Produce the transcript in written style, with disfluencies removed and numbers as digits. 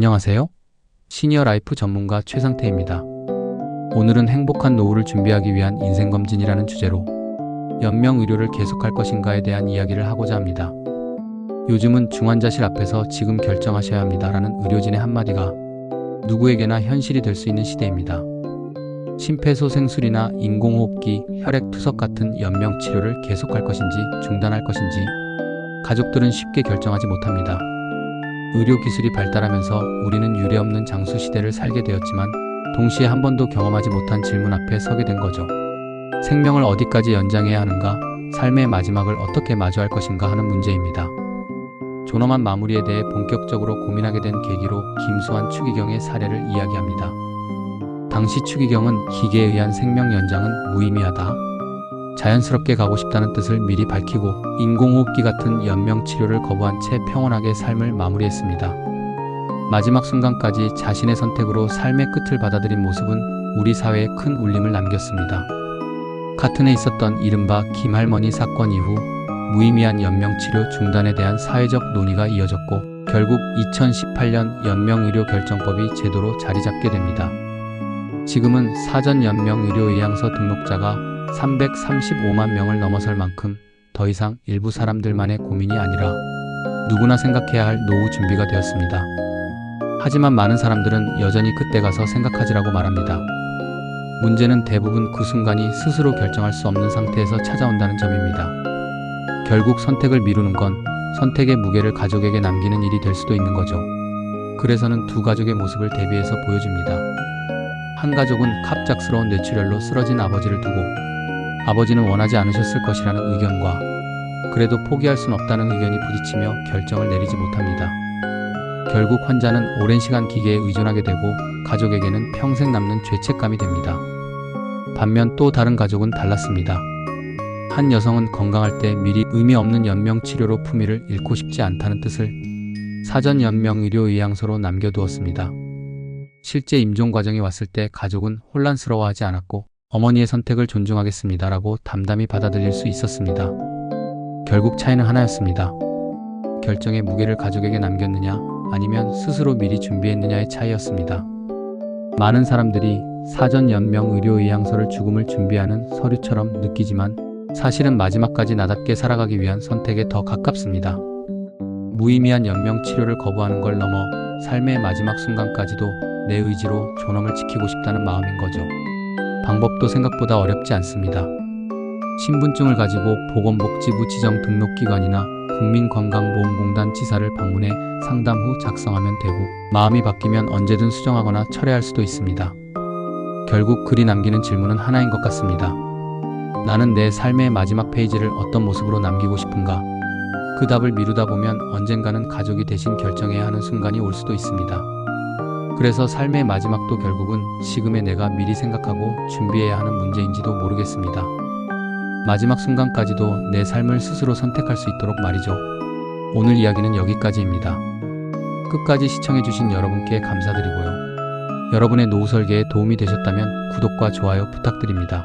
안녕하세요. 시니어 라이프 전문가 최상태입니다. 오늘은 행복한 노후를 준비하기 위한 인생검진이라는 주제로 연명의료를 계속할 것인가에 대한 이야기를 하고자 합니다. 요즘은 중환자실 앞에서 지금 결정하셔야 합니다라는 의료진의 한마디가 누구에게나 현실이 될 수 있는 시대입니다. 심폐소생술이나 인공호흡기, 혈액투석 같은 연명치료를 계속할 것인지 중단할 것인지 가족들은 쉽게 결정하지 못합니다. 의료기술이 발달하면서 우리는 유례없는 장수시대를 살게 되었지만 동시에 한 번도 경험하지 못한 질문 앞에 서게 된 거죠. 생명을 어디까지 연장해야 하는가, 삶의 마지막을 어떻게 마주할 것인가 하는 문제입니다. 존엄한 마무리에 대해 본격적으로 고민하게 된 계기로 김수환 추기경의 사례를 이야기합니다. 당시 추기경은 기계에 의한 생명 연장은 무의미하다, 자연스럽게 가고 싶다는 뜻을 미리 밝히고 인공호흡기 같은 연명치료를 거부한 채 평온하게 삶을 마무리했습니다. 마지막 순간까지 자신의 선택으로 삶의 끝을 받아들인 모습은 우리 사회에 큰 울림을 남겼습니다. 카튼에 있었던 이른바 김할머니 사건 이후 무의미한 연명치료 중단에 대한 사회적 논의가 이어졌고 결국 2018년 연명의료결정법이 제도로 자리 잡게 됩니다. 지금은 사전연명의료의향서 등록자가 335만 명을 넘어설 만큼 더 이상 일부 사람들만의 고민이 아니라 누구나 생각해야 할 노후 준비가 되었습니다. 하지만 많은 사람들은 여전히 그때 가서 생각하지라고 말합니다. 문제는 대부분 그 순간이 스스로 결정할 수 없는 상태에서 찾아온다는 점입니다. 결국 선택을 미루는 건 선택의 무게를 가족에게 남기는 일이 될 수도 있는 거죠. 그래서는 두 가족의 모습을 대비해서 보여줍니다. 한 가족은 갑작스러운 뇌출혈로 쓰러진 아버지를 두고 아버지는 원하지 않으셨을 것이라는 의견과 그래도 포기할 순 없다는 의견이 부딪히며 결정을 내리지 못합니다. 결국 환자는 오랜 시간 기계에 의존하게 되고 가족에게는 평생 남는 죄책감이 됩니다. 반면 또 다른 가족은 달랐습니다. 한 여성은 건강할 때 미리 의미 없는 연명치료로 품위를 잃고 싶지 않다는 뜻을 사전연명의료의향서로 남겨두었습니다. 실제 임종 과정이 왔을 때 가족은 혼란스러워하지 않았고 어머니의 선택을 존중하겠습니다라고 담담히 받아들일 수 있었습니다. 결국 차이는 하나였습니다. 결정의 무게를 가족에게 남겼느냐 아니면 스스로 미리 준비했느냐의 차이였습니다. 많은 사람들이 사전연명의료의향서를 죽음을 준비하는 서류처럼 느끼지만 사실은 마지막까지 나답게 살아가기 위한 선택에 더 가깝습니다. 무의미한 연명치료를 거부하는 걸 넘어 삶의 마지막 순간까지도 내 의지로 존엄을 지키고 싶다는 마음인 거죠. 방법도 생각보다 어렵지 않습니다. 신분증을 가지고 보건복지부 지정 등록기관이나 국민건강보험공단 지사를 방문해 상담 후 작성하면 되고 마음이 바뀌면 언제든 수정하거나 철회할 수도 있습니다. 결국 글이 남기는 질문은 하나인 것 같습니다. 나는 내 삶의 마지막 페이지를 어떤 모습으로 남기고 싶은가? 그 답을 미루다 보면 언젠가는 가족이 대신 결정해야 하는 순간이 올 수도 있습니다. 그래서 삶의 마지막도 결국은 지금의 내가 미리 생각하고 준비해야 하는 문제인지도 모르겠습니다. 마지막 순간까지도 내 삶을 스스로 선택할 수 있도록 말이죠. 오늘 이야기는 여기까지입니다. 끝까지 시청해주신 여러분께 감사드리고요. 여러분의 노후 설계에 도움이 되셨다면 구독과 좋아요 부탁드립니다.